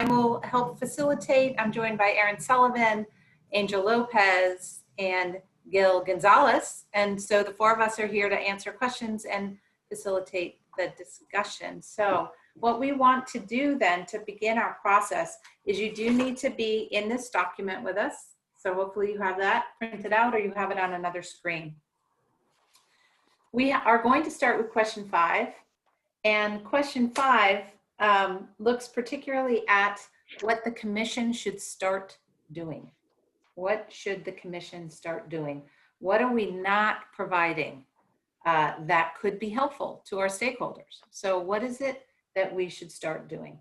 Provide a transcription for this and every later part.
I will help facilitate. I'm joined by Aaron Sullivan, Angel Lopez, and Gil Gonzalez. And so the four of us are here to answer questions and facilitate the discussion. So what we want to do then to begin our process is you do need to be in this document with us. So hopefully you have that printed out or you have it on another screen. We are going to start with question 5. And question 5 looks particularly at what the commission should start doing. What should the commission start doing? What are we not providing that could be helpful to our stakeholders? So what is it that we should start doing?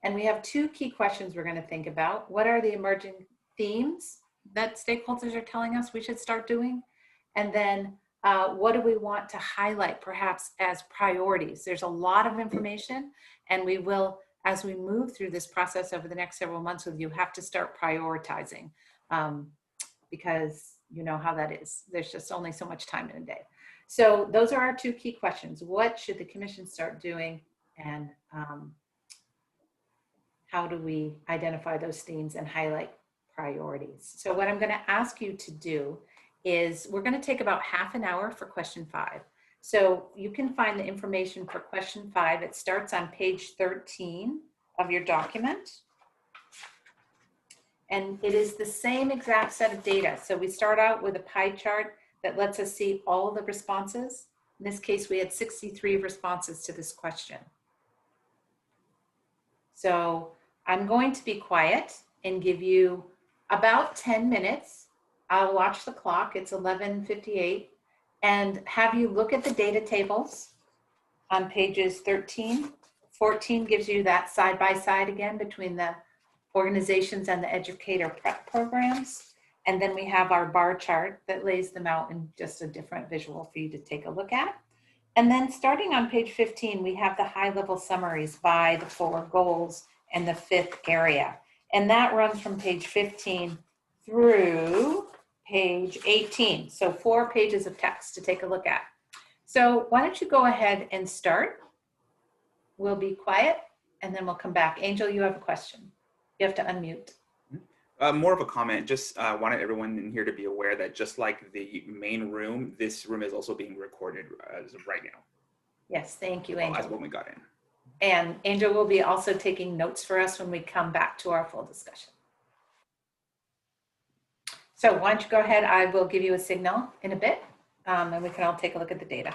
And we have 2 key questions we're going to think about. What are the emerging themes that stakeholders are telling us we should start doing? And then what do we want to highlight perhaps as priorities? There's a lot of information, and we will, as we move through this process over the next several months with you, have to start prioritizing because you know how that is. There's just only so much time in a day. So those are our 2 key questions. What should the commission start doing, and how do we identify those themes and highlight priorities? So what I'm going to ask you to do is we're going to take about half an hour for question 5. So you can find the information for question 5. It starts on page 13 of your document. And it is the same exact set of data. So we start out with a pie chart that lets us see all the responses. In this case, we had 63 responses to this question. So I'm going to be quiet and give you about 10 minutes. I'll watch the clock, it's 11:58, and have you look at the data tables on pages 13. 14 gives you that side-by-side again between the organizations and the educator prep programs. And then we have our bar chart that lays them out in just a different visual for you to take a look at. And then starting on page 15, we have the high-level summaries by the 4 goals and the 5th area. And that runs from page 15 through page 18. So 4 pages of text to take a look at. So why don't you go ahead and start? We'll be quiet and then we'll come back. Angel, you have a question. You have to unmute. More of a comment. Just wanted everyone in here to be aware that just like the main room, this room is also being recorded as of right now. Yes, thank you, Angel. As when we got in. And Angel will be also taking notes for us when we come back to our full discussion. So why don't you go ahead, I will give you a signal in a bit, and we can all take a look at the data.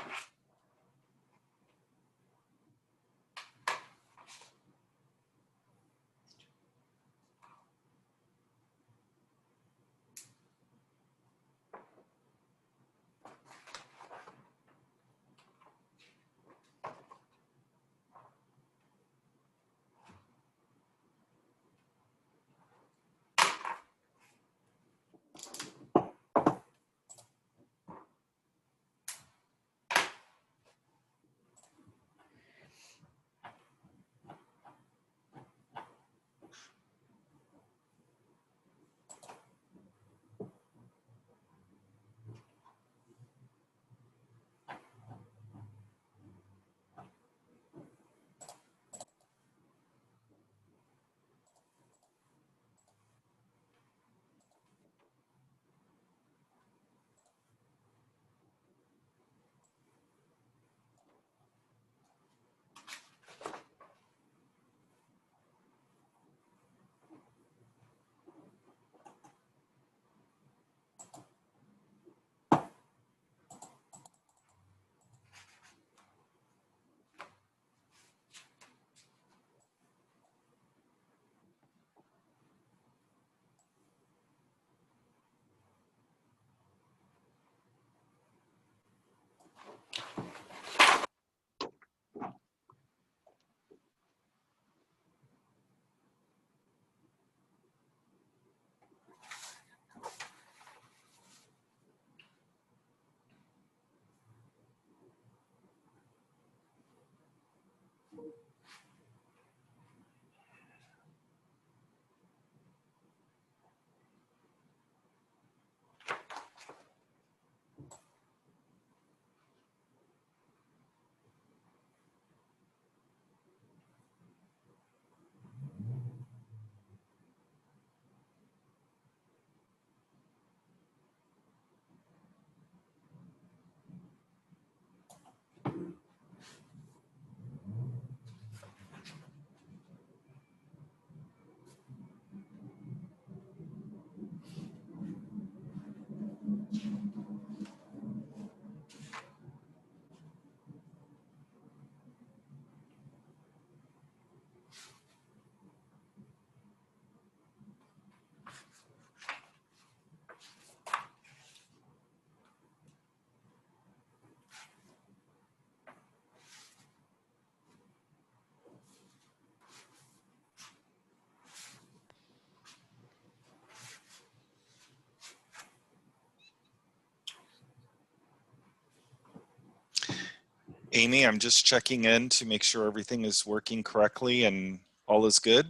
Amy, I'm just checking in to make sure everything is working correctly and all is good.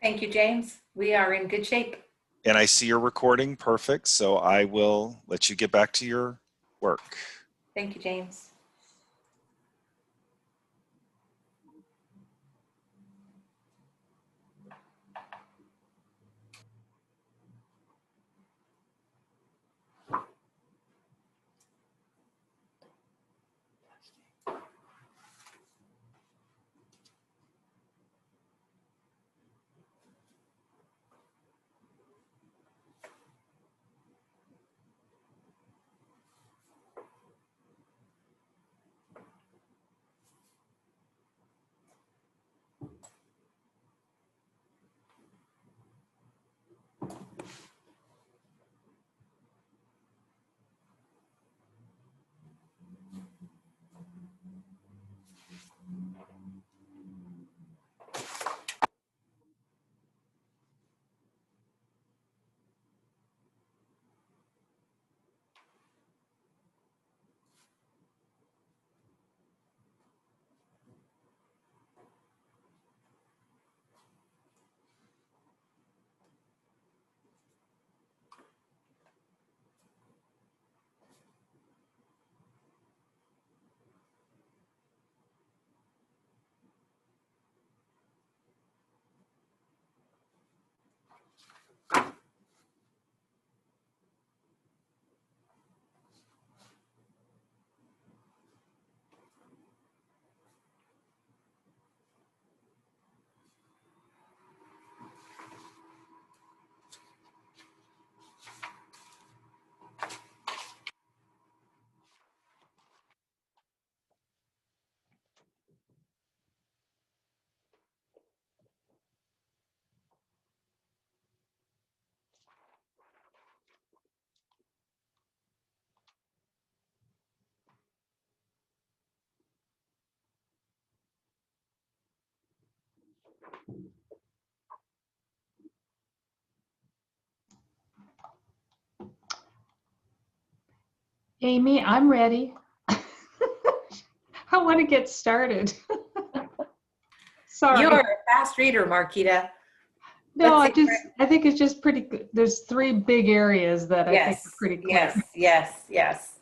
Thank you, James. We are in good shape. And I see your recording. Perfect. So I will let you get back to your work. Thank you, James. Amy, I'm ready. I want to get started. Sorry. You're a fast reader, Marquita. No, Let's see. I think it's just pretty good. There's three big areas that I think are pretty clear. Yes.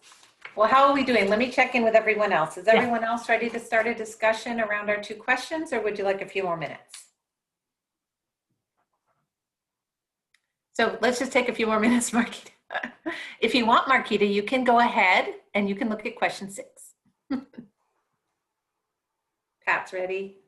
Well, how are we doing? Let me check in with everyone else. Is everyone else ready to start a discussion around our 2 questions, or would you like a few more minutes? So let's just take a few more minutes, Marquita. If you want, Marquita, you can go ahead and you can look at question 6. Pat's ready.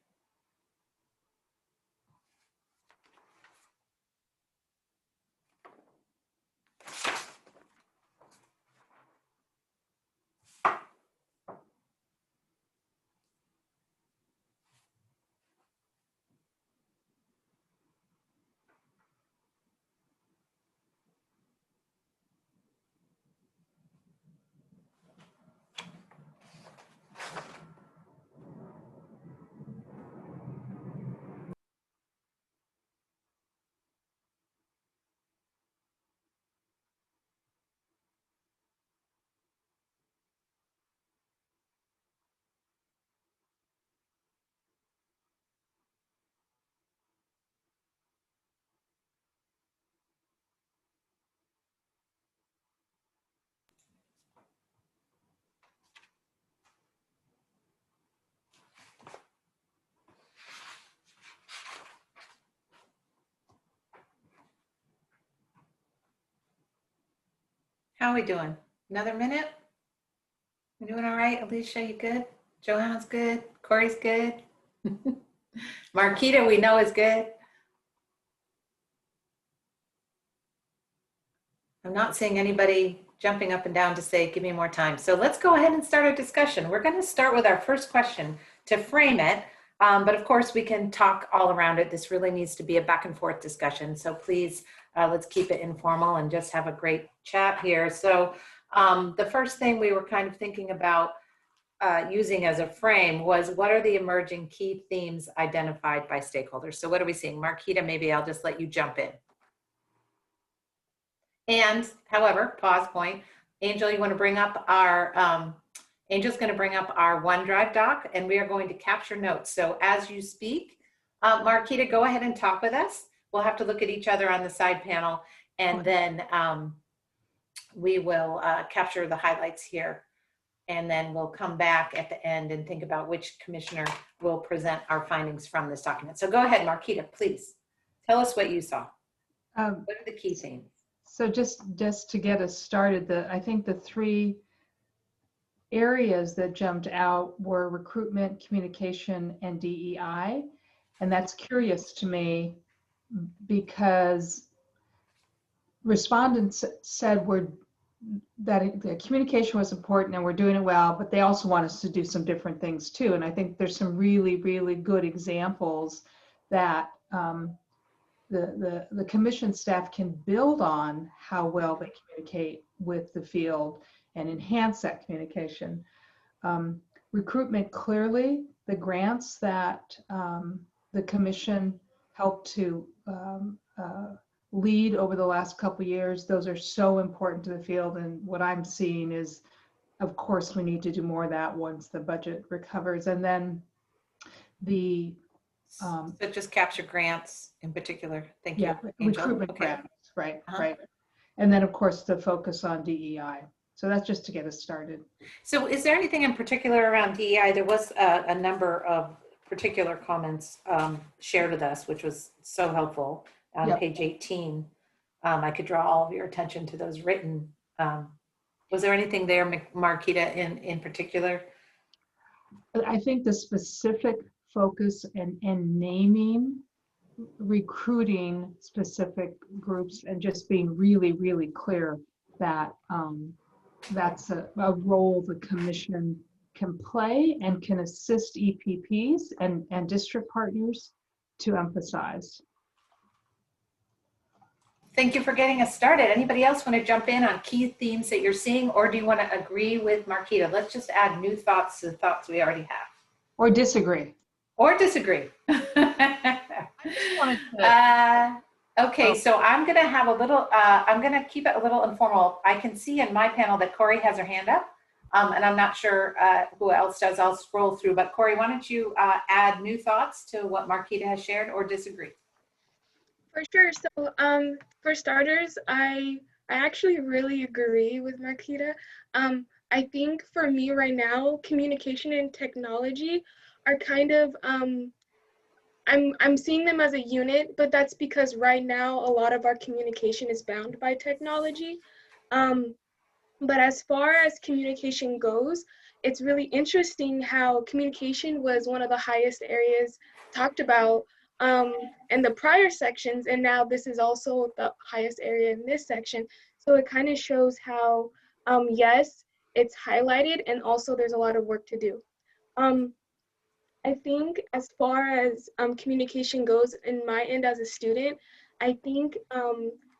How are we doing? Another minute? You doing all right? Alicia, you good? Johanna's good? Corey's good? Marquita, we know is good. I'm not seeing anybody jumping up and down to say, give me more time. So let's go ahead and start our discussion. We're going to start with our first question to frame it. But of course, we can talk all around it. This really needs to be a back and forth discussion. So please, let's keep it informal and just have a great chat here. So the first thing we were kind of thinking about using as a frame was, what are the emerging key themes identified by stakeholders? So what are we seeing? Marquita, maybe I'll just let you jump in. And however, pause point, Angel, you want to bring up our Angel's going to bring up our OneDrive doc, and we are going to capture notes. So as you speak, Marquita, go ahead and talk with us. We'll have to look at each other on the side panel, and then we will capture the highlights here. And then we'll come back at the end and think about which commissioner will present our findings from this document. So go ahead, Marquita, please. Tell us what you saw. What are the key themes? So just to get us started, I think the three areas that jumped out were recruitment, communication, and DEI. And that's curious to me because respondents said that the communication was important and we're doing it well, but they also want us to do some different things too. And I think there's some really, really good examples that the commission staff can build on how well they communicate with the field and enhance that communication. Recruitment, clearly, the grants that the commission helped to lead over the last couple of years, those are so important to the field. And what I'm seeing is, of course, we need to do more of that once the budget recovers. And then so just capture grants in particular. Thank you. Yeah, Angel. recruitment Okay. grants, right, right. And then, of course, the focus on DEI. So that's just to get us started. So is there anything in particular around DEI? There was a number of particular comments shared with us, which was so helpful on Yep. page 18. I could draw all of your attention to those written. Was there anything there, Marquita, in particular? I think the specific focus and naming, recruiting specific groups and just being really, really clear that that's a role the commission can play and can assist EPPs and district partners to emphasize. Thank you for getting us started. Anybody else want to jump in on key themes that you're seeing, or do you want to agree with Marquita? Let's just add new thoughts to the thoughts we already have. Or disagree. Or disagree. I just wanted to, Okay, so I'm going to have a little, I'm going to keep it a little informal. I can see in my panel that Corey has her hand up, and I'm not sure who else does. I'll scroll through, but Corey, why don't you add new thoughts to what Marquita has shared, or disagree? For sure. So for starters, I actually really agree with Marquita. I think for me right now, communication and technology are kind of, I'm seeing them as a unit, but that's because right now a lot of our communication is bound by technology. But as far as communication goes, it's really interesting how communication was one of the highest areas talked about in the prior sections, and now this is also the highest area in this section. So it kind of shows how, yes, it's highlighted, and also there's a lot of work to do. I think as far as communication goes in my end as a student, I think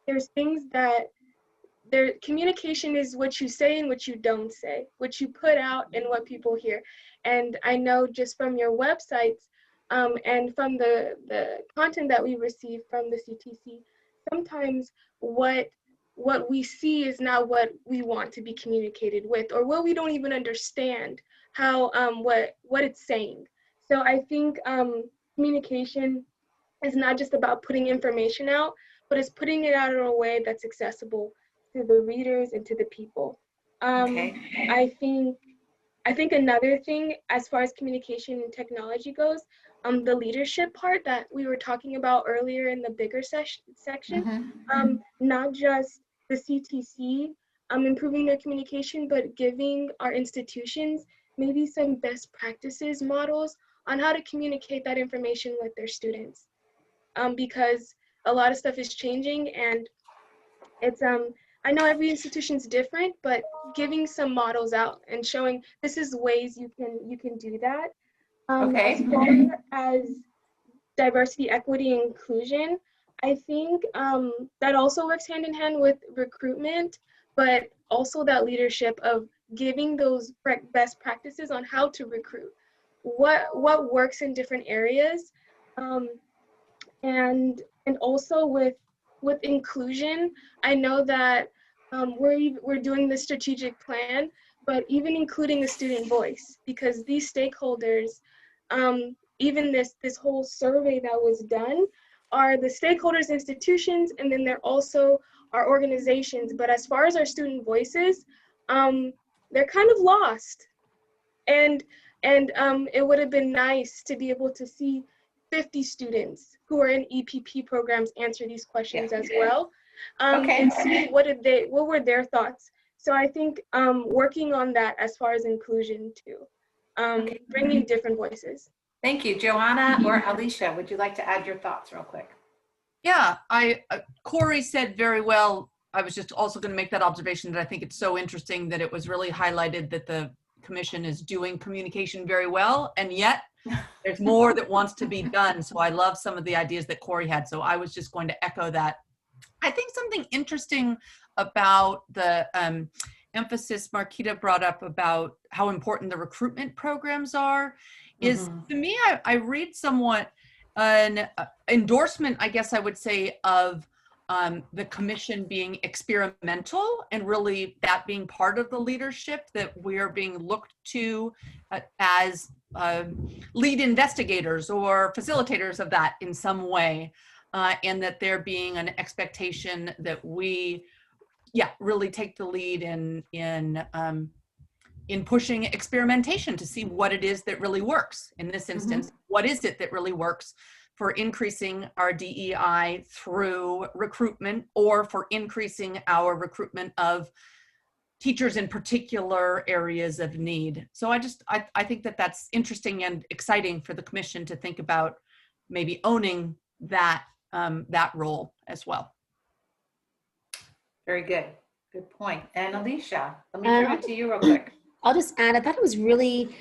there's things that communication is what you say and what you don't say, what you put out and what people hear. And I know just from your websites and from the content that we receive from the CTC, sometimes what we see is not what we want to be communicated with, or what we don't even understand how what it's saying. So I think communication is not just about putting information out, but it's putting it out in a way that's accessible to the readers and to the people. Okay. I think another thing as far as communication and technology goes, the leadership part that we were talking about earlier in the bigger section, not just the CTC improving their communication, but giving our institutions maybe some best practices models on how to communicate that information with their students. Because a lot of stuff is changing, and it's I know every institution's different, but giving some models out and showing this is ways you can do that. Okay. As far as diversity, equity, and inclusion, I think that also works hand in hand with recruitment, but also that leadership of giving those best practices on how to recruit, what works in different areas, and also with inclusion. I know that we're doing the strategic plan, but even including the student voice, because these stakeholders, even this whole survey that was done, are the stakeholders, institutions, and then they're also our organizations. But as far as our student voices, they're kind of lost. And it would have been nice to be able to see 50 students who are in EPP programs answer these questions as well, and see what were their thoughts. So I think working on that as far as inclusion too, bringing different voices. Thank you. Joanna or Alicia, would you like to add your thoughts real quick? Yeah, Corey said very well. I was just also going to make that observation that I think it's so interesting that it was really highlighted that the commission is doing communication very well, and yet there's more that wants to be done. So I love some of the ideas that Corey had. So I was just going to echo that. I think something interesting about the emphasis Marquita brought up about how important the recruitment programs are is, to me, I read somewhat an endorsement, I guess I would say, of the commission being experimental and really that being part of the leadership, that we're being looked to as lead investigators or facilitators of that in some way, and that there being an expectation that we really take the lead in pushing experimentation to see what it is that really works. In this instance, what is it that really works for increasing our DEI through recruitment, or for increasing our recruitment of teachers in particular areas of need. So I think that that's interesting and exciting for the commission to think about maybe owning that, that role as well. Very good. Good point. And Alicia, let me turn it to you real quick. I'll just add, I thought it was really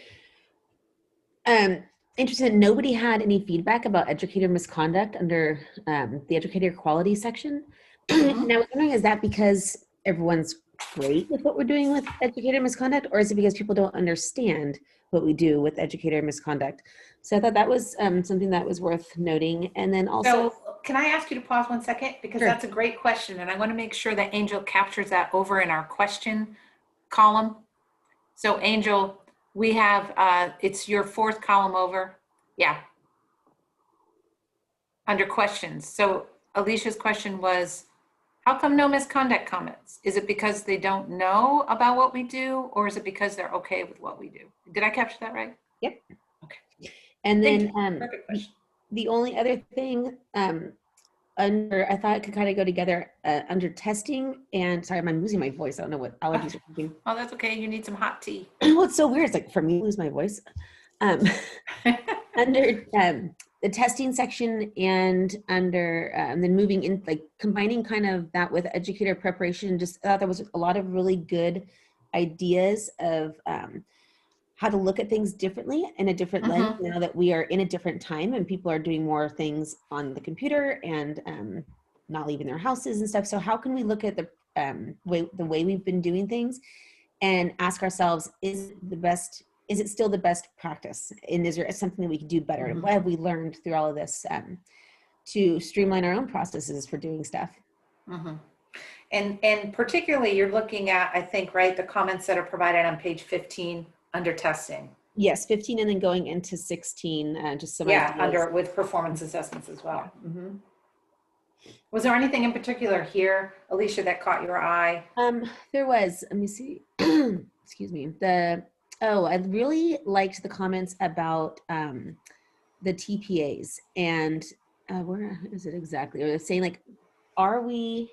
interesting. Nobody had any feedback about educator misconduct under the educator quality section. And I was wondering, is that because everyone's great with what we're doing with educator misconduct, or is it because people don't understand what we do with educator misconduct? So I thought that was something that was worth noting. And then also— So can I ask you to pause 1 second? Because that's a great question. And I want to make sure that Angel captures that over in our question column. So Angel, we have, it's your 4th column over. Yeah. Under questions. So Alicia's question was, how come no misconduct comments? Is it because they don't know about what we do, or is it because they're okay with what we do? Did I capture that right? Yep. Okay. And then Perfect question. the only other thing under, I thought it could kind of go together under testing, and sorry, I'm losing my voice. I don't know what allergies are thinking. Oh, that's okay. You need some hot tea. Well, it's so weird. It's like for me to lose my voice. Under the testing section, and under then moving in, like combining kind of that with educator preparation, just thought there was a lot of really good ideas of how to look at things differently in a different lens, now that we are in a different time and people are doing more things on the computer and not leaving their houses and stuff. So how can we look at the way we've been doing things and ask ourselves, is it still the best practice? And is there something that we could do better? And what have we learned through all of this to streamline our own processes for doing stuff? And particularly you're looking at, I think, right, the comments that are provided on page 15 under testing. Yes, 15 and then going into 16, just some Yeah, ideas. under with performance assessments as well. Was there anything in particular here, Alicia, that caught your eye? There was, let me see, excuse me. I really liked the comments about the TPAs, and where is it exactly? Or saying like, are we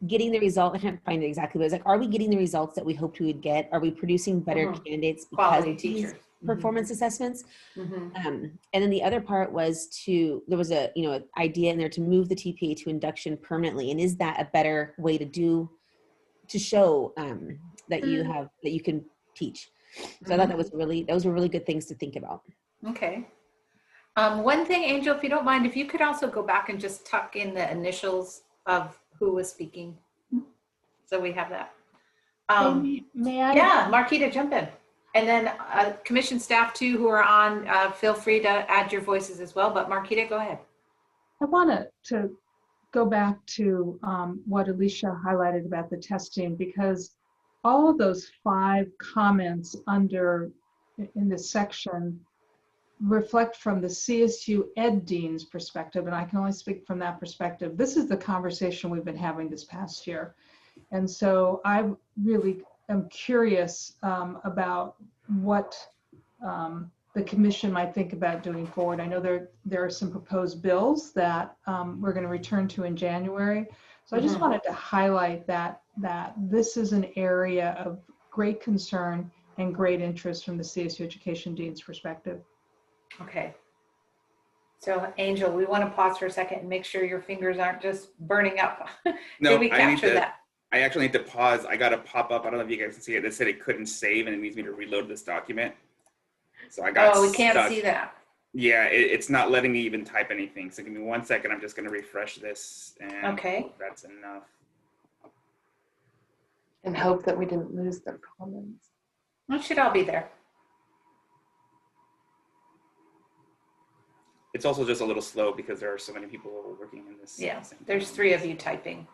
getting the result? I can't find it exactly, but it's like, are we getting the results that we hoped we would get? Are we producing better candidates because Quality of these teachers. performance assessments? And then the other part was there was a an idea in there to move the TPA to induction permanently, and is that a better way to show that you can teach? So I thought those were really good things to think about. Okay. One thing, Angel, if you don't mind, if you could also go back and just tuck in the initials of who was speaking, so we have that. May I? Yeah, Marquita, jump in. And then commission staff too, who are on, feel free to add your voices as well, but Marquita, go ahead. I want to go back to what Alicia highlighted about the testing, because all of those 5 comments under in this section reflect from the CSU Ed Dean's perspective, and I can only speak from that perspective. This is the conversation we've been having this past year. And so I really am curious about what the commission might think about doing forward. I know there are some proposed bills that we're going to return to in January. So I just wanted to highlight that this is an area of great concern and great interest from the CSU Education Dean's perspective. Okay. So Angel, we want to pause for a second and make sure your fingers aren't just burning up. No, Did we capture that? I actually need to pause. I got a pop up. I don't know if you guys can see it. It said it couldn't save and it needs me to reload this document. So I got we can't stuck. see that. Yeah, it's not letting me even type anything. So give me 1 second. I'm just going to refresh this. And Okay. that's enough. And hope that we didn't lose the comments. It should all be there. It's also just a little slow because there are so many people working in this. Yeah, same there's thing. 3 of you typing.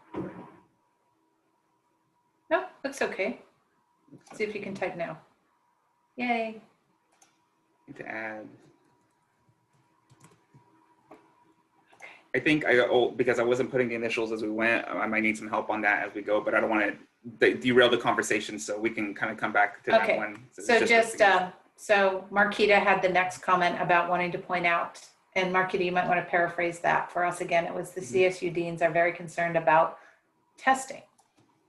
Nope, looks okay. See if you can type now. Yay. Need to add. I think because I wasn't putting the initials as we went, I might need some help on that as we go, but I don't want to derail the conversation, so we can kind of come back to that one. So so Marquita had the next comment about wanting to point out, and Marquita, you might want to paraphrase that for us again. It was the CSU deans are very concerned about testing.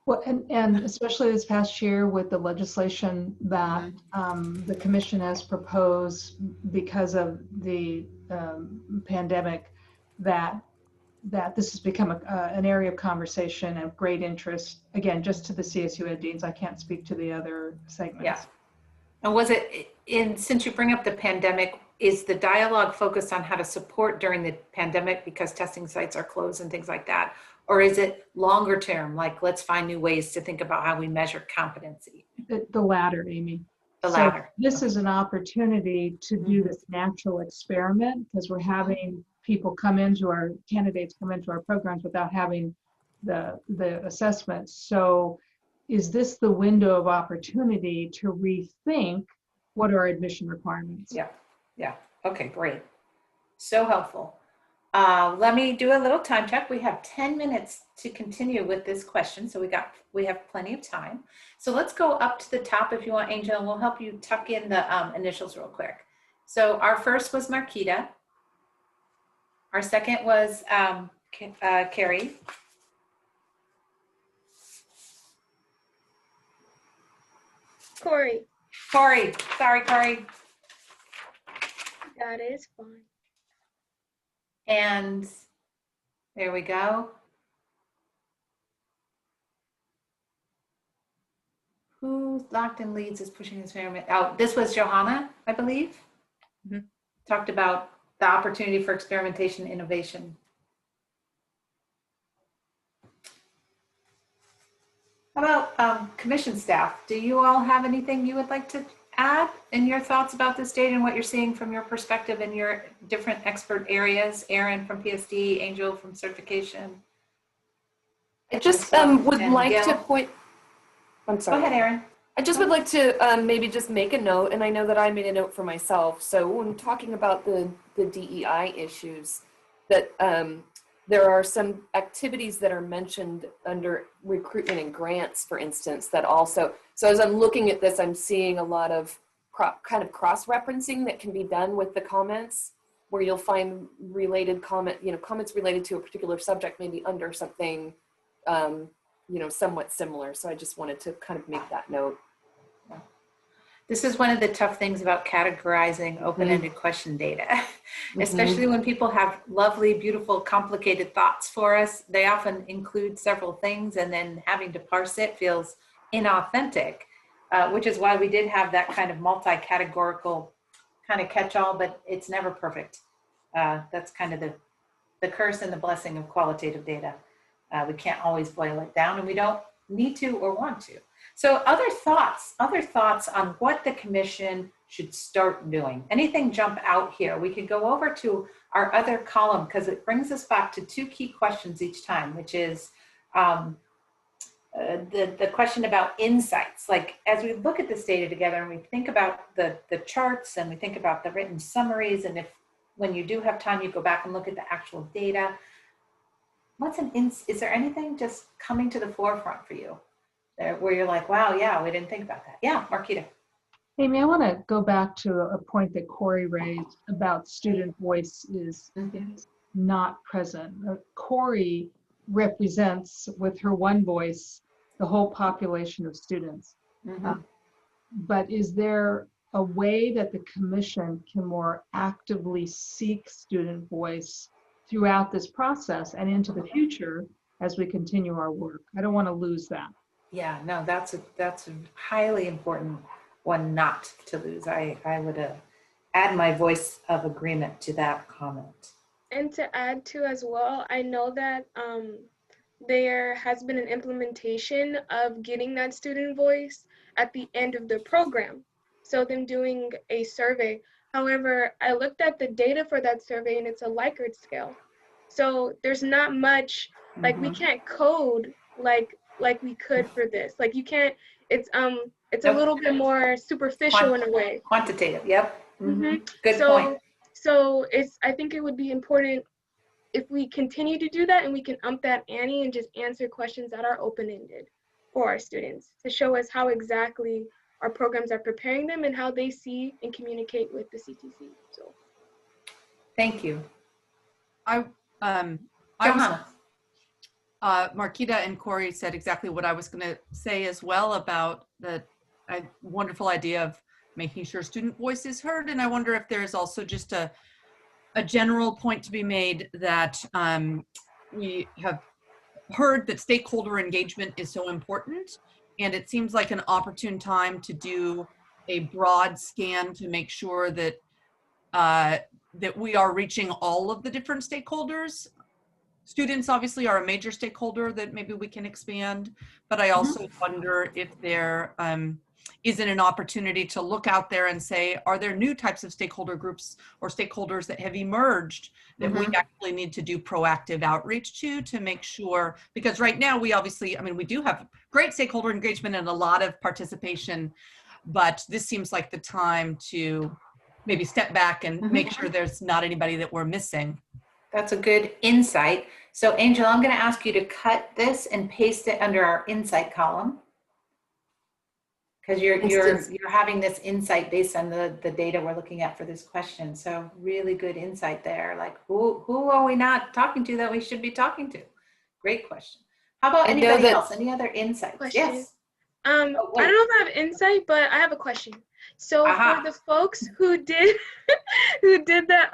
Well, and especially this past year with the legislation that the commission has proposed because of the pandemic, that this has become an area of conversation of great interest. Again, just to the CSU Ed Deans, I can't speak to the other segments. Yeah. And was it since you bring up the pandemic, is the dialogue focused on how to support during the pandemic because testing sites are closed and things like that? Or is it longer term, like let's find new ways to think about how we measure competency? The latter, Amy. The latter. This is an opportunity to do this natural experiment because we're having people candidates come into our programs without having the assessments. So is this the window of opportunity to rethink what are our admission requirements? Yeah. Okay, great. So helpful. Let me do a little time check. We have 10 minutes to continue with this question. So we have plenty of time. So let's go up to the top if you want, Angel, and we'll help you tuck in the initials real quick. So our first was Marquita. Our second was Carrie. Corey. Corey. Sorry, Corey. That is fine. And there we go. Who locked in leads is pushing this experiment? Oh, this was Johanna, I believe. Talked about the opportunity for experimentation and innovation. How about commission staff? Do you all have anything you would like to add in your thoughts about this data and what you're seeing from your perspective in your different expert areas? Aaron from PSD, Angel from certification. I just would And like Gail. to point. I'm Go sorry. ahead, Aaron. I just would like to maybe just make a note, and I know that I made a note for myself. So when talking about the DEI issues, that there are some activities that are mentioned under recruitment and grants, for instance, that also, so as I'm looking at this, I'm seeing a lot of kind of cross-referencing that can be done with the comments, where you'll find related comments related to a particular subject, maybe under something, somewhat similar. So I just wanted to kind of make that note. This is one of the tough things about categorizing open-ended question data, especially when people have lovely, beautiful, complicated thoughts for us. They often include several things, and then having to parse it feels inauthentic, which is why we did have that kind of multi-categorical kind of catch-all, but it's never perfect. That's kind of the curse and the blessing of qualitative data. We can't always boil it down, and we don't need to or want to. So other thoughts on what the commission should start doing? Anything jump out here? We could go over to our other column because it brings us back to 2 key questions each time, which is the question about insights. Like as we look at this data together and we think about the charts and we think about the written summaries, and if when you do have time, you go back and look at the actual data. Is there anything just coming to the forefront for you there where you're like, wow, yeah, we didn't think about that? Yeah, Marquita. Amy, I want to go back to a point that Corey raised about student voice is not present. Corey represents with her one voice the whole population of students. But is there a way that the commission can more actively seek student voice throughout this process and into the future as we continue our work? I don't want to lose that. Yeah, no, that's a highly important one not to lose. I would add my voice of agreement to that comment. And to add to as well, I know that there has been an implementation of getting that student voice at the end of the program. So them doing a survey. However, I looked at the data for that survey and it's a Likert scale. So there's not much, like we can't code like we could for this. Like you can't, it's a little bit more superficial in a way. Quantitative, yep. Good so, point. So I think it would be important if we continue to do that and we can ump that ante and just answer questions that are open-ended for our students to show us how exactly our programs are preparing them and how they see and communicate with the CTC. So, thank you. Marquita and Corey said exactly what I was going to say as well about the wonderful idea of making sure student voice is heard. And I wonder if there's also just a general point to be made that we have heard that stakeholder engagement is so important. And it seems like an opportune time to do a broad scan to make sure that that we are reaching all of the different stakeholders. Students obviously are a major stakeholder that maybe we can expand, but I also wonder if there isn't an opportunity to look out there and say, are there new types of stakeholder groups or stakeholders that have emerged that we actually need to do proactive outreach to make sure, because right now we obviously, I mean, we do have great stakeholder engagement and a lot of participation, but this seems like the time to maybe step back and make sure there's not anybody that we're missing. That's a good insight. So Angel, I'm going to ask you to cut this and paste it under our insight column, because you're having this insight based on the data we're looking at for this question. So really good insight there. Like who are we not talking to that we should be talking to? Great question. How about anybody else? Any other insights? Question. Yes. I don't know if I have insight, but I have a question. So for the folks who did that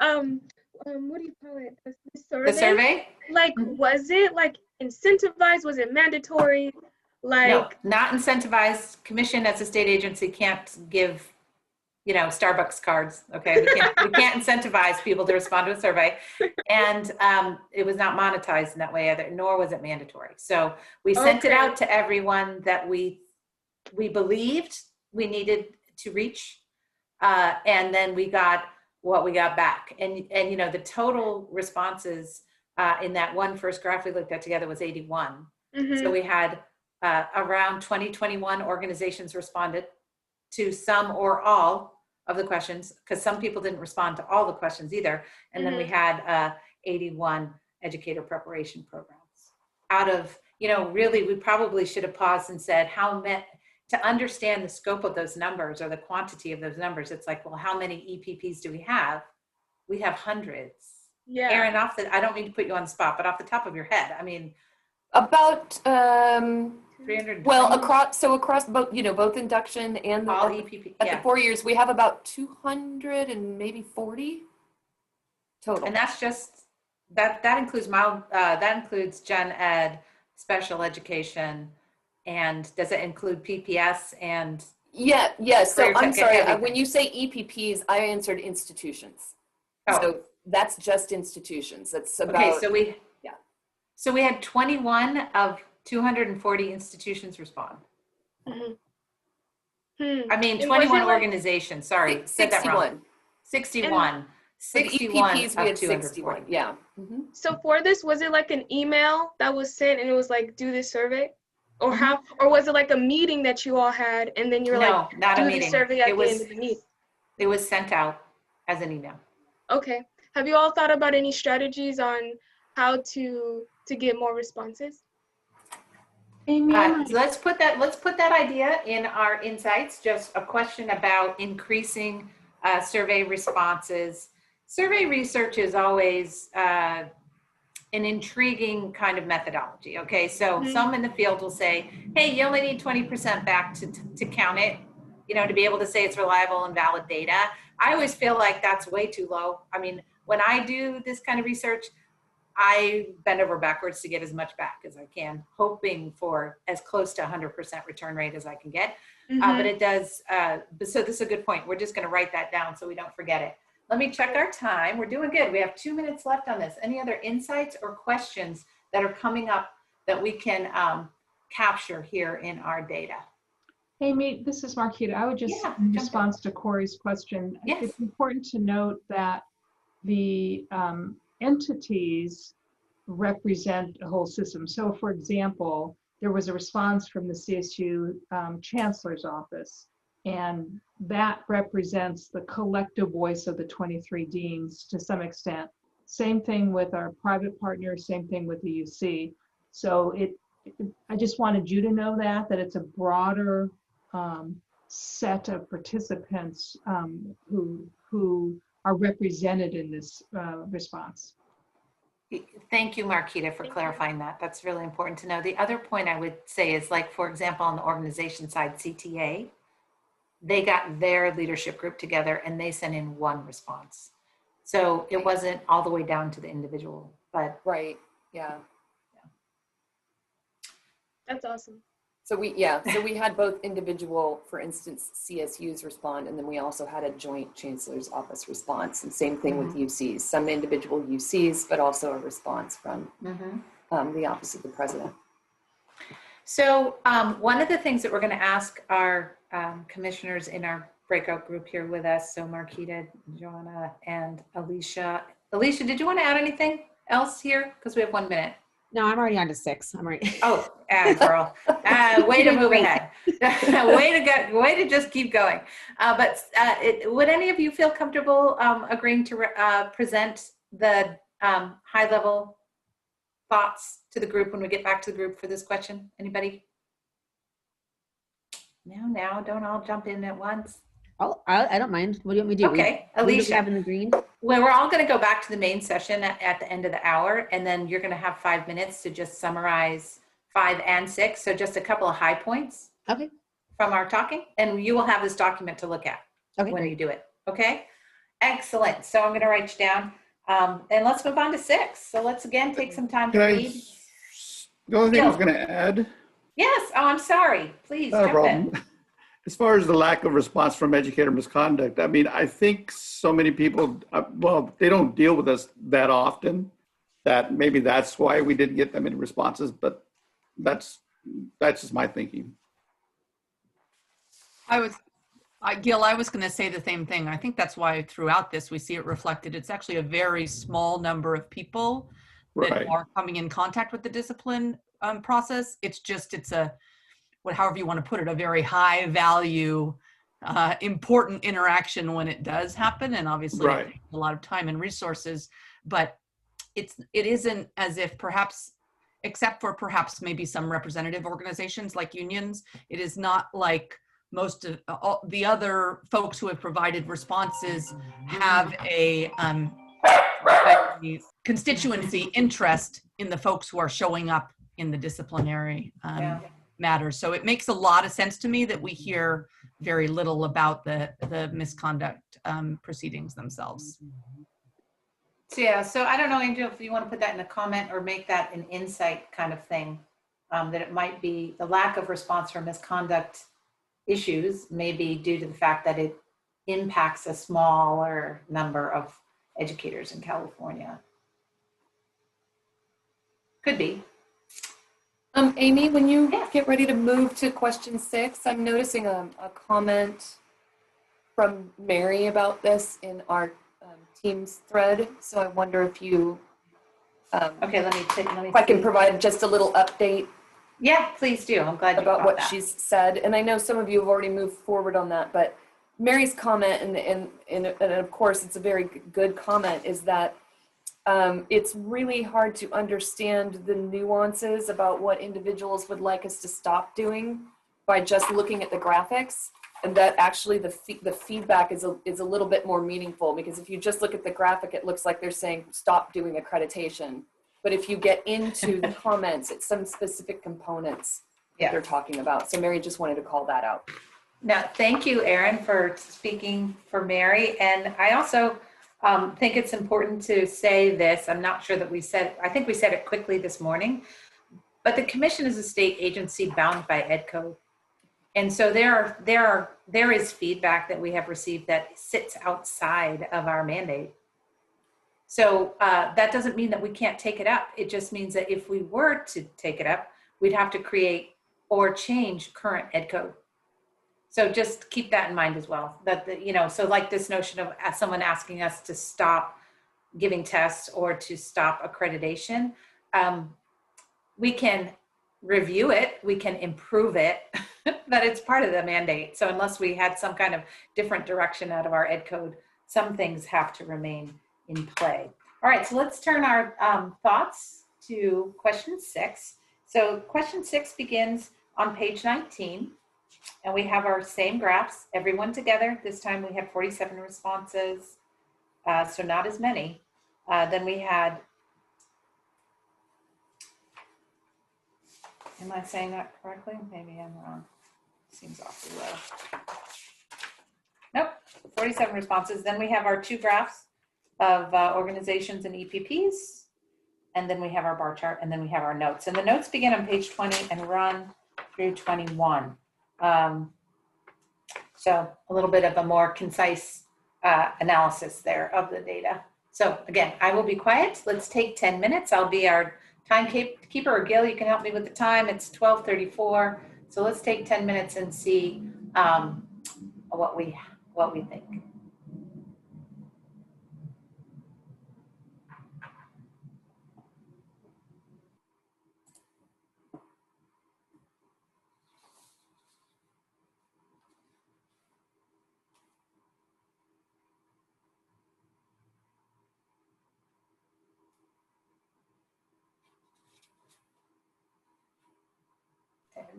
what do you call it? The survey? The survey? Like, was it like incentivized? Was it mandatory? Like, no, not incentivized. Commission as a state agency can't give, Starbucks cards. Okay, we can't incentivize people to respond to a survey, and it was not monetized in that way either. Nor was it mandatory. So we sent it out to everyone that we believed we needed to reach, and then we got what we got back. And the total responses in that one first graph we looked at together was 81. So we had around 21 organizations responded to some or all of the questions, because some people didn't respond to all the questions either. And then we had 81 educator preparation programs. Out of, really, we probably should have paused and said, to understand the scope of those numbers or the quantity of those numbers, it's like, well, how many EPPs do we have? We have hundreds. Yeah. Erin, I don't mean to put you on the spot, but off the top of your head, I mean, about 300. well, across both both induction and all EPP at the 4 years, we have about 200 and maybe 40 total. And that's just that includes that includes gen ed, special education. And does it include PPS and? Yes. So I'm sorry, when you say EPPs, I answered institutions. Oh. So that's just institutions. That's about. Okay, so we had 21 of 240 institutions respond. I mean, 21 organizations, sorry. 61. 61. 61 EPPs, we had 61, yeah. So for this, was it like an email that was sent and it was like, do this survey? Or how, or was it like a meeting that you all had and then you're No, like, not a do the meeting. survey at It the end was, of the meeting? it was sent out as an email. Okay. Have you all thought about any strategies on how to get more responses? Amy, So let's put that idea in our insights, just a question about increasing survey responses. Survey research is always an intriguing kind of methodology, okay? So some in the field will say, hey, you only need 20% back to count it, you know, to be able to say it's reliable and valid data. I always feel like that's way too low. I mean, when I do this kind of research, I bend over backwards to get as much back as I can, hoping for as close to 100% return rate as I can get. But it does, so this is a good point. We're just gonna write that down so we don't forget it. Let me check our time. We're doing good. We have 2 minutes left on this. Any other insights or questions that are coming up that we can capture here in our data? Amy, this is Marquita. I would just, Yeah, in jump in. response to Corey's question, Yes. it's important to note that the entities represent a whole system. So for example, there was a response from the CSU Chancellor's Office, and that represents the collective voice of the 23 deans to some extent. Same thing with our private partners, same thing with the UC. So I just wanted you to know that it's a broader set of participants who are represented in this response. Thank you, Marquita, for clarifying that. That's really important to know. The other point I would say is, like, for example, on the organization side, CTA, they got their leadership group together and they sent in one response. So it wasn't all the way down to the individual, but Right, yeah. That's awesome. So we had both individual, for instance, CSUs respond, and then we also had a joint chancellor's office response, and same thing with UCs, some individual UCs, but also a response from the office of the president. So one of the things that we're going to ask our commissioners in our breakout group here with us, so Marquita, Joanna, and Alicia. Alicia, did you want to add anything else here? Because we have 1 minute. No, I'm already on to 6. I'm already. Oh, girl. Way to move ahead. Way to go. Way to just keep going. Would any of you feel comfortable agreeing to present the high level thoughts to the group when we get back to the group for this question? Anybody? No, don't all jump in at once. Oh, I don't mind. What do you want me to do? Okay, Alicia. Alicia. Have in the green. Well, we're all going to go back to the main session at the end of the hour, and then you're going to have 5 minutes to just summarize 5 and 6. So just a couple of high points Okay. from our talking, and you will have this document to look at when you do it. Okay, excellent. So I'm going to write you down, and let's move on to 6. So let's again take some time to read. The only thing I was going to add. Yes. Oh, I'm sorry. Please Not a jump in. problem. As far as the lack of response from educator misconduct, I mean, I think so many people, they don't deal with us that often, that maybe that's why we didn't get that many responses, but that's just my thinking. Gil, I was going to say the same thing. I think that's why throughout this we see it reflected. It's actually a very small number of people that are coming in contact with the discipline process. It's a however you want to put it, a very high value, important interaction when it does happen. And obviously it takes a lot of time and resources, but it isn't as if perhaps, except for perhaps maybe some representative organizations like unions, it is not like most of the other folks who have provided responses have a constituency interest in the folks who are showing up in the disciplinary matters. So it makes a lot of sense to me that we hear very little about the misconduct proceedings themselves. So I don't know, Angel, if you want to put that in a comment or make that an insight kind of thing, that it might be the lack of response for misconduct issues may be due to the fact that it impacts a smaller number of educators in California. Could be. Amy, when you get ready to move to question 6, I'm noticing a comment from Mary about this in our Teams thread. So I wonder if you, okay, let me if I can provide just a little update Yeah, please do. I'm glad you about brought what that. she's said. And I know some of you have already moved forward on that, but Mary's comment, and of course it's a very good comment, is that it's really hard to understand the nuances about what individuals would like us to stop doing by just looking at the graphics. And that actually the feedback is a little bit more meaningful, because if you just look at the graphic, it looks like they're saying stop doing accreditation. But if you get into the comments, it's some specific components that they're talking about. So Mary just wanted to call that out. Now, thank you, Erin, for speaking for Mary. And I also think it's important to say this. I'm not sure that I think we said it quickly this morning, but the commission is a state agency bound by Ed Code. And so there is feedback that we have received that sits outside of our mandate. So that doesn't mean that we can't take it up. It just means that if we were to take it up, we'd have to create or change current Ed Code. So just keep that in mind as well. That so like this notion of someone asking us to stop giving tests or to stop accreditation, we can review it, we can improve it, but it's part of the mandate. So unless we had some kind of different direction out of our Ed Code, some things have to remain in play. All right, so let's turn our thoughts to question 6. So question 6 begins on page 19, and we have our same graphs, everyone together. This time we had 47 responses, so not as many. Then we had, am I saying that correctly? Maybe I'm wrong. Seems awfully low. Nope, 47 responses. Then we have our 2 graphs of organizations and EPPs. And then we have our bar chart, and then we have our notes. And the notes begin on page 20 and run through 21. So a little bit of a more concise analysis there of the data. So again, I will be quiet. Let's take 10 minutes. I'll be our timekeeper, or Gil, you can help me with the time. It's 12:34. So let's take 10 minutes and see what we think.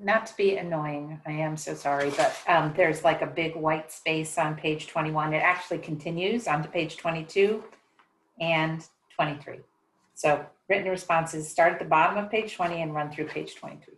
Not to be annoying, I am so sorry, but there's like a big white space on page 21. It actually continues onto page 22 and 23. So written responses start at the bottom of page 20 and run through page 23.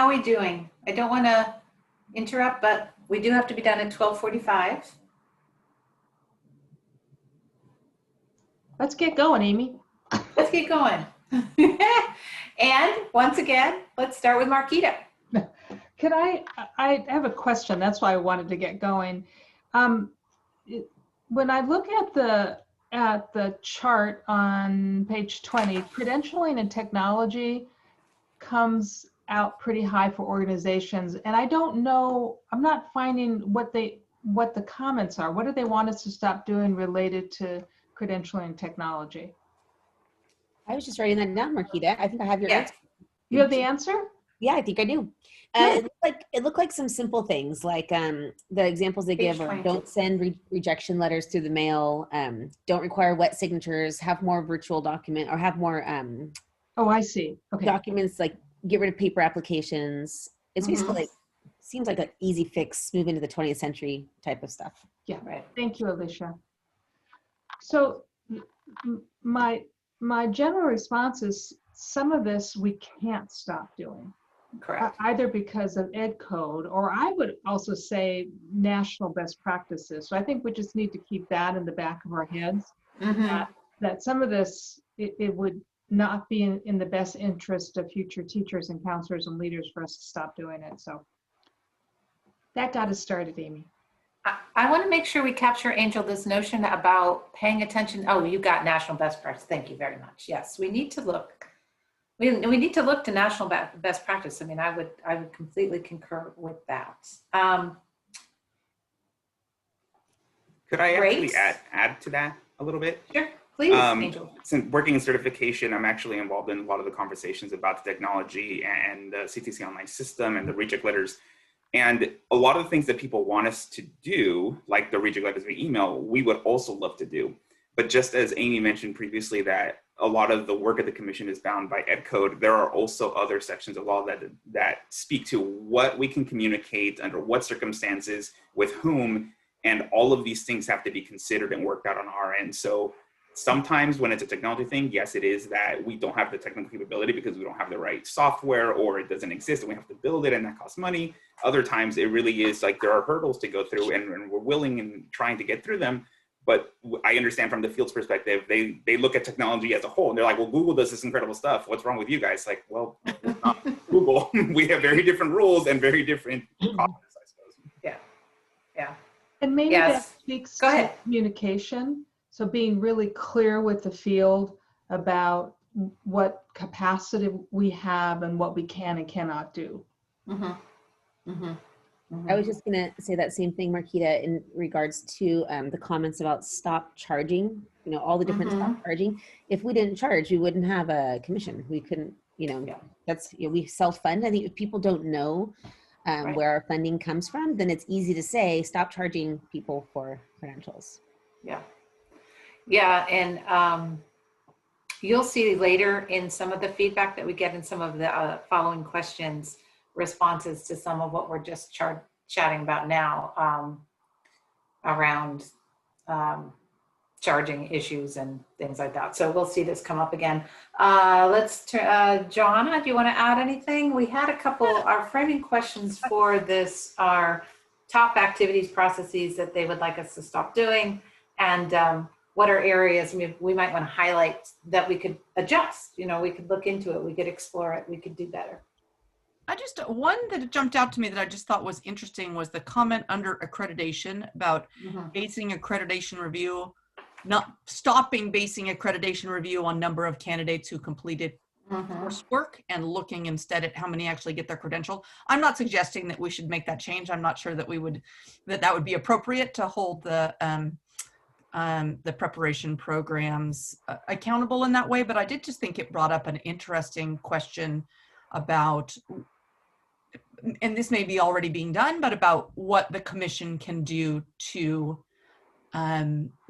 how are we doing? I don't want to interrupt, but we do have to be done at 12:45. Let's get going, Amy. Let's get going. And once again, let's start with Marquita. Could I have a question. That's why I wanted to get going. When I look at the chart on page 20, credentialing and technology comes out pretty high for organizations. And I don't know, I'm not finding what the comments are. What do they want us to stop doing related to credentialing and technology? I was just writing that down, Marquita. I think I have your answer. You have the answer? Yeah, I think I do. It looked like some simple things, like the examples they Page give are 22. don't send rejection letters through the mail, don't require wet signatures, have more virtual document, or have more Oh, I see. Okay. documents, like get rid of paper applications. It's Mhm. basically like, seems like an easy fix, move into the 20th century type of stuff. Yeah. Right. Thank you, Alicia. So my general response is some of this we can't stop doing. Correct. Either because of ed code, or I would also say national best practices. So I think we just need to keep that in the back of our heads, Mhm. that some of this, it would not be in the best interest of future teachers and counselors and leaders for us to stop doing it. So that got us started, Amy. I want to make sure we capture, Angel, this notion about paying attention. Oh, you got national best practice. Thank you very much. Yes, we need to look. We need to look to national best practice. I mean, I would completely concur with that. Could I Great. actually add to that a little bit? Sure, please, Angel. Since working in certification, I'm actually involved in a lot of the conversations about the technology and the CTC online system and the reject letters. And a lot of the things that people want us to do, like the reject letters via email, we would also love to do. But just as Amy mentioned previously, that a lot of the work of the commission is bound by ed code, there are also other sections of law that speak to what we can communicate, under what circumstances, with whom, and all of these things have to be considered and worked out on our end. So sometimes when it's a technology thing, yes, it is that we don't have the technical capability because we don't have the right software, or it doesn't exist and we have to build it and that costs money. Other times it really is like there are hurdles to go through and we're willing and trying to get through them. But I understand from the field's perspective, they look at technology as a whole and they're like, well, Google does this incredible stuff. What's wrong with you guys? Like, well, we're not Google. We have very different rules and very different costs, I suppose. Yeah. Yeah. And maybe Yes. that speaks Go to ahead. communication. So being really clear with the field about what capacity we have and what we can and cannot do. Mm-hmm. Mm-hmm. I was just going to say that same thing, Marquita, in regards to the comments about stop charging, all the different stop charging. If we didn't charge, we wouldn't have a commission. We couldn't, that's, we self-fund. I think if people don't know Right. where our funding comes from, then it's easy to say, stop charging people for credentials. Yeah. Yeah. And you'll see later in some of the feedback that we get in some of the following questions, responses to some of what we're just chatting about now around charging issues and things like that. So we'll see this come up again. Let's turn, Johanna, do you want to add anything? We had a couple, our framing questions for this are top activities, processes that they would like us to stop doing, and what are areas we might want to highlight that we could adjust. We could look into it, we could explore it, we could do better. One that jumped out to me that I just thought was interesting was the comment under accreditation about basing accreditation review, not stopping basing accreditation review on number of candidates who completed coursework and looking instead at how many actually get their credential. I'm not suggesting that we should make that change. I'm not sure that that would be appropriate to hold the preparation programs accountable in that way, but I did just think it brought up an interesting question about, and this may be already being done, but about what the commission can do to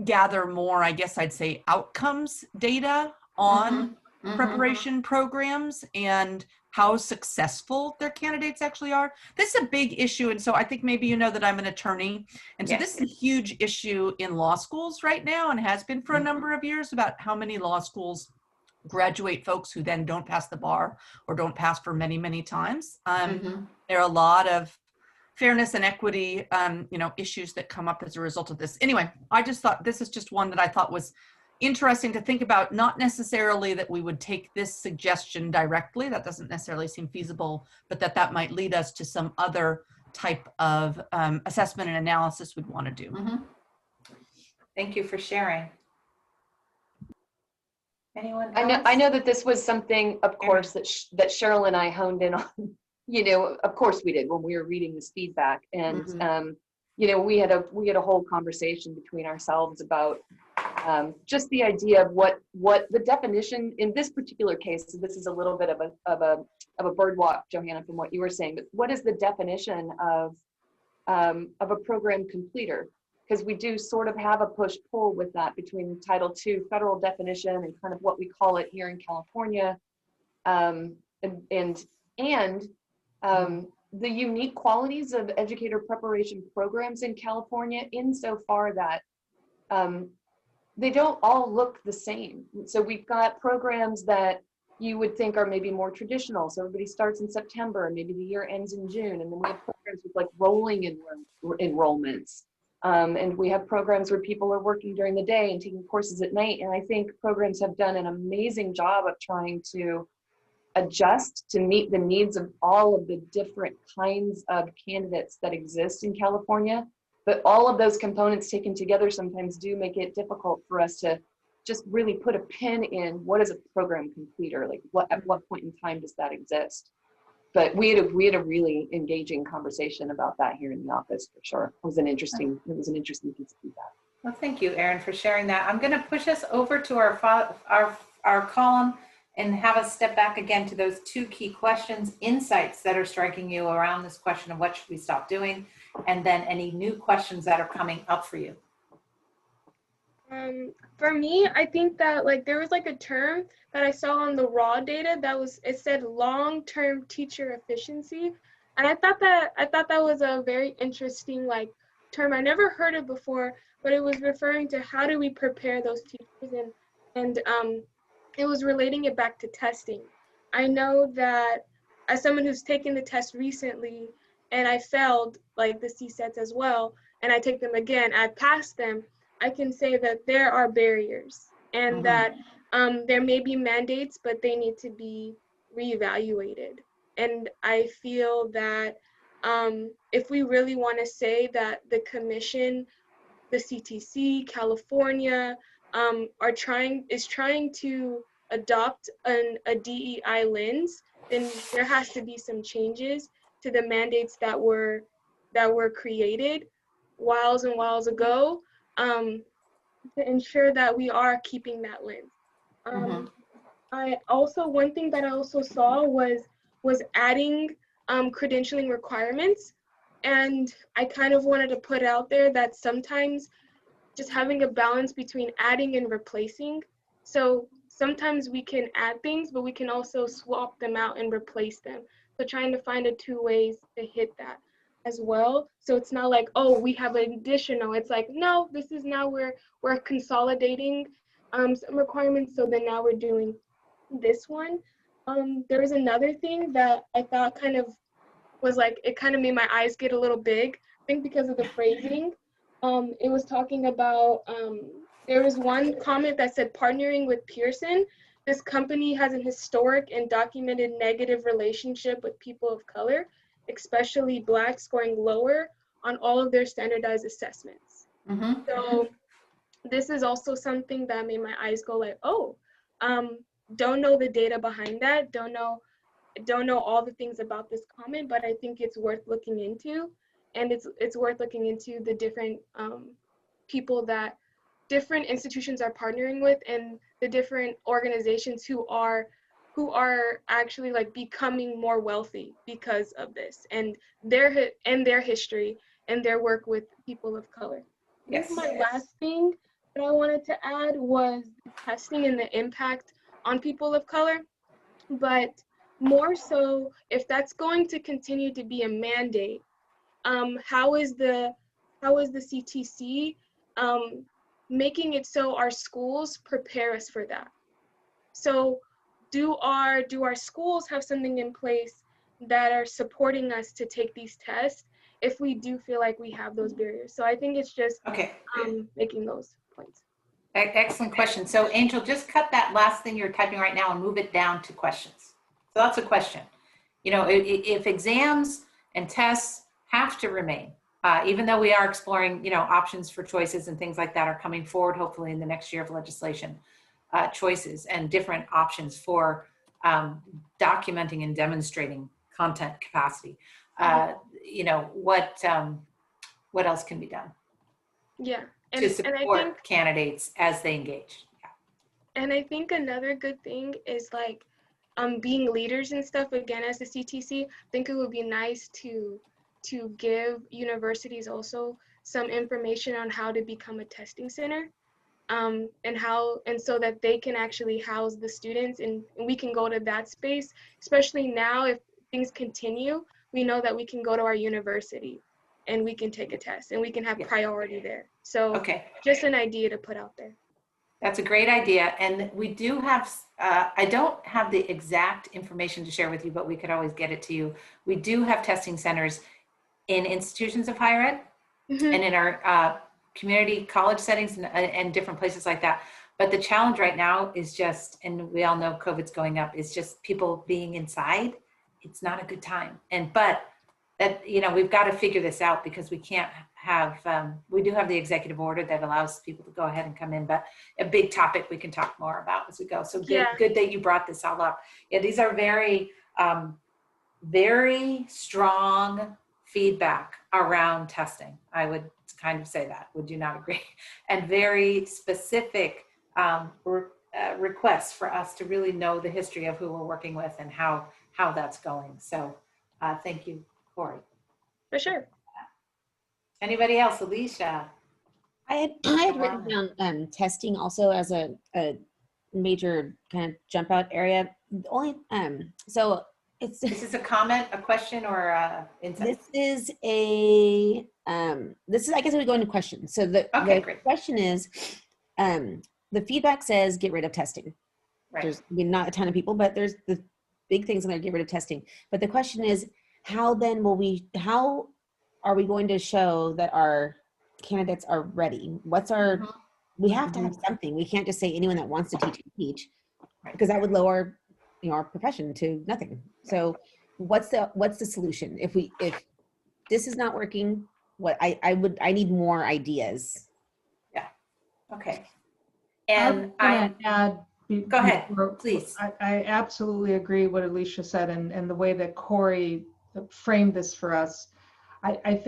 gather more, I guess I'd say, outcomes data on preparation programs and how successful their candidates actually are. This is a big issue. And so I think maybe that I'm an attorney. And so this is a huge issue in law schools right now and has been for a number of years about how many law schools graduate folks who then don't pass the bar or don't pass for many, many times. Mhm. There are a lot of fairness and equity, issues that come up as a result of this. Anyway, I just thought this is just one that I thought was interesting to think about, not necessarily that we would take this suggestion directly, that doesn't necessarily seem feasible, but that might lead us to some other type of assessment and analysis we'd want to do. Mhm. Thank you for sharing. Anyone else? I know that this was something, of course, that Cheryl and I honed in on. Of course we did when we were reading this feedback, and we had a whole conversation between ourselves about just the idea of what the definition in this particular case. So this is a little bit of a birdwalk, Johanna, from what you were saying. But what is the definition of a program completer? Because we do sort of have a push-pull with that between Title II federal definition and kind of what we call it here in California, and the unique qualities of educator preparation programs in California, insofar that they don't all look the same. So we've got programs that you would think are maybe more traditional. So everybody starts in September, and maybe the year ends in June. And then we have programs with like rolling enrollments. And we have programs where people are working during the day and taking courses at night. And I think programs have done an amazing job of trying to adjust to meet the needs of all of the different kinds of candidates that exist in California. But all of those components taken together sometimes do make it difficult for us to just really put a pin in what is a program completer, like at what point in time does that exist. But we had a really engaging conversation about that here in the office, for sure. It was an interesting piece of feedback. Well, thank you, Erin, for sharing that. I'm going to push us over to our column and have us step back again to those two key questions, insights that are striking you around this question of what should we stop doing, and then any new questions that are coming up for you. For me, I think that there was a term that I saw on the raw data it said long-term teacher efficiency, and I thought that was a very interesting term. I never heard it before, but it was referring to how do we prepare those teachers, and it was relating it back to testing. I know that as someone who's taken the test recently and I failed the CSATs as well, and I take them again, I passed them, I can say that there are barriers, and that there may be mandates, but they need to be reevaluated. And I feel that if we really want to say that the commission, the CTC, California, is trying to adopt a DEI lens, then there has to be some changes to the mandates that were created whiles and whiles ago, to ensure that we are keeping that lens. One thing that I also saw was adding credentialing requirements, and I kind of wanted to put out there that sometimes just having a balance between adding and replacing. So sometimes we can add things, but we can also swap them out and replace them. So trying to find two ways to hit that as well. So it's not we have an additional. It's no, this is now we're consolidating some requirements. So then now we're doing this one. There was another thing that I thought kind of was it kind of made my eyes get a little big. I think because of the phrasing. It was talking about, there was one comment that said, partnering with Pearson, this company has an historic and documented negative relationship with people of color, especially Black, scoring lower on all of their standardized assessments. So this is also something that made my eyes go don't know the data behind that, don't know all the things about this comment, but I think it's worth looking into. And it's worth looking into the different people that different institutions are partnering with, and the different organizations who are actually becoming more wealthy because of this, and their history and their work with people of color. Yes. My last thing that I wanted to add was testing and the impact on people of color, but more so, if that's going to continue to be a mandate, how is the CTC making it so our schools prepare us for that? So do our schools have something in place that are supporting us to take these tests if we do feel like we have those barriers? So I think it's just Okay. making those points. Excellent question. So Angel, just cut that last thing you're typing right now and move it down to questions. So that's a question. You know, if exams and tests have to remain, even though we are exploring, you know, options for choices and things like that are coming forward, hopefully in the next year of legislation, choices and different options for documenting and demonstrating content capacity. You know, what else can be done Yeah. to support candidates as they engage? Yeah. And I think another good thing is like being leaders and stuff. Again, as the CTC, I think it would be nice to give universities also some information on how to become a testing center, and so that they can actually house the students, and we can go to that space. Especially now, if things continue, we know that we can go to our university and we can take a test and we can have priority there. So just an idea to put out there. That's a great idea. And we do have, I don't have the exact information to share with you, but we could always get it to you. We do have testing centers in institutions of higher ed and in our community college settings and different places like that. But the challenge right now is just, and we all know COVID's going up, is just people being inside. It's not a good time. But that, you know, we've got to figure this out because we can't have, we do have the executive order that allows people to go ahead and come in, but a big topic we can talk more about as we go. So good that you brought this all up. Yeah, these are very, very strong feedback around testing. I would kind of say that. Would you not agree? And very specific requests for us to really know the history of who we're working with and how that's going. So thank you, Corey. For sure. Anybody else? Alicia? I had written down testing also as a major kind of jump out area. Only so it's This is a comment, a question, or insight? This is a this is, I guess we go into questions. So the question is, the feedback says get rid of testing. Right. There's not a ton of people, but there's the big things in there, get rid of testing. But the question is, how are we going to show that our candidates are ready? What's our, we have to have something. We can't just say anyone that wants to teach, because that would lower, you know, our profession to nothing. So what's the solution? If this is not working, I need more ideas. Yeah. Okay. And I'm gonna add, go ahead, please. I absolutely agree what Alicia said, and the way that Corey framed this for us. I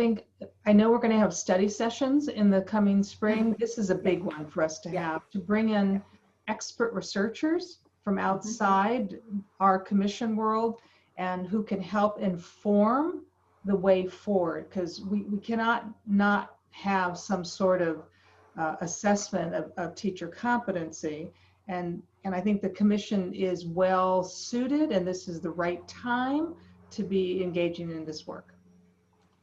know we're going to have study sessions in the coming spring. This is a big one for us to have, to bring in expert researchers from outside our commission world and who can help inform the way forward, because we cannot not have some sort of assessment of teacher competency. And I think the commission is well suited, and this is the right time to be engaging in this work.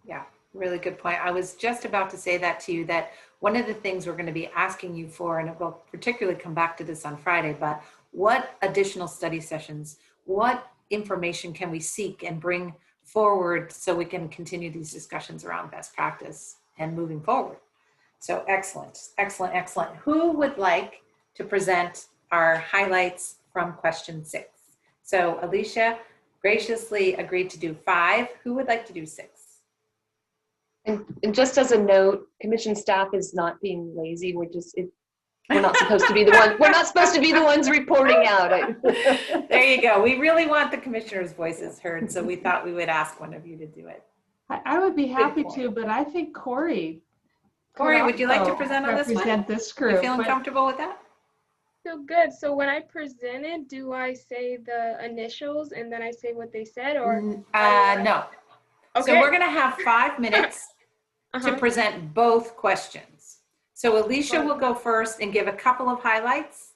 Yeah, really good point. I was just about to say that to you, that one of the things we're going to be asking you for, and we'll particularly come back to this on Friday, but what additional study sessions, what information can we seek and bring forward so we can continue these discussions around best practice and moving forward? So excellent, excellent, excellent. Who would like to present our highlights from question 6? So Alicia graciously agreed to do 5. Who would like to do 6? And just as a note, commission staff is not being lazy. We're not supposed to be the one. We're not supposed to be the ones reporting out. There you go. We really want the commissioners' voices heard, so we thought we would ask one of you to do it. I would be happy to, but I think Corey, would you like to present on this one? Represent this group. You feeling comfortable with that? So good. So when I presented, do I say the initials and then I say what they said, or? No. Okay. So we're going to have 5 minutes to present both questions. So Alicia will go first and give a couple of highlights,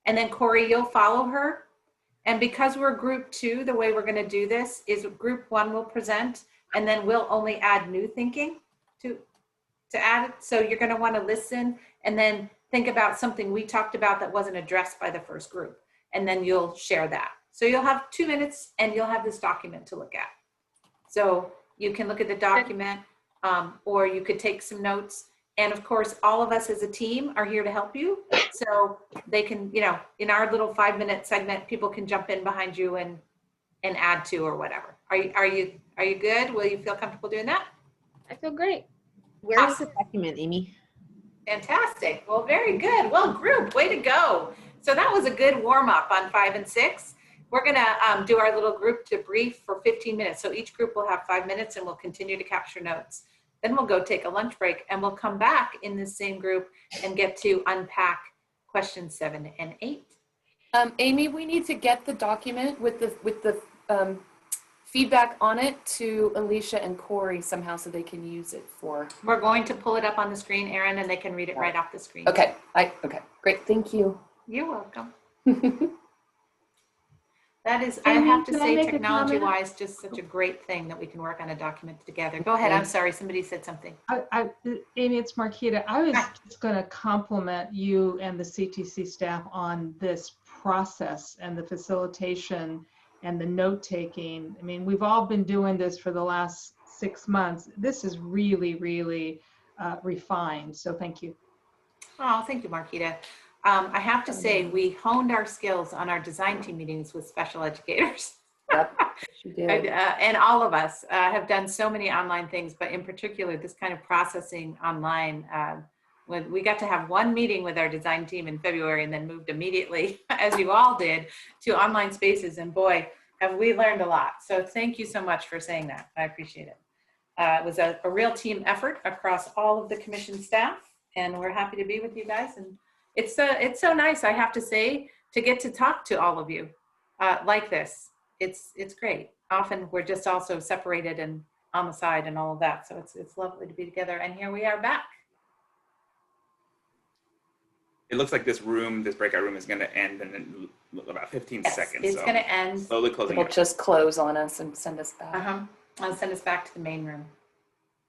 and then Corey, you'll follow her. And because we're group 2, the way we're going to do this is group 1 will present, and then we'll only add new thinking to add it. So you're going to want to listen and then think about something we talked about that wasn't addressed by the first group. and then you'll share that. So you'll have 2 minutes and you'll have this document to look at. So you can look at the document, or you could take some notes. And of course, all of us as a team are here to help you. So they can, you know, in our little 5-minute segment, people can jump in behind you and add to or whatever. Are you good? Will you feel comfortable doing that? I feel great. Where is the document, Amy? Fantastic. Well, very good. Well, group, way to go. So that was a good warm up on 5 and 6. We're going to do our little group debrief for 15 minutes. So each group will have 5 minutes and we'll continue to capture notes. Then we'll go take a lunch break and we'll come back in this same group and get to unpack questions 7 and 8. Amy, we need to get the document with the feedback on it to Alicia and Corey somehow so they can use it for. We're going to pull it up on the screen, Erin, and they can read it right off the screen. Okay. Okay. Great. Thank you. You're welcome. That is, I have to can I say, make a technology-wise, just such a great thing that we can work on a document together. Go ahead. I'm sorry. Somebody said something. Amy, it's Marquita. I was just going to compliment you and the CTC staff on this process and the facilitation and the note-taking. I mean, we've all been doing this for the last 6 months. This is really, really refined. So thank you. Oh, thank you, Marquita. I have to say, we honed our skills on our design team meetings with special educators. Yep, she did. And all of us have done so many online things, but in particular, this kind of processing online. When we got to have one meeting with our design team in February and then moved immediately, as you all did, to online spaces. And boy, have we learned a lot. So thank you so much for saying that. I appreciate it. It was a real team effort across all of the commission staff, and we're happy to be with you guys. And it's so nice, I have to say, to get to talk to all of you like this. It's great. Often we're just also separated and on the side and all of that. So it's lovely to be together. And here we are back. It looks like this breakout room is going to end in about 15 Yes, seconds. it's so going to end. slowly closing It'll it. just close on us and send us back. I'll send us back to the main room.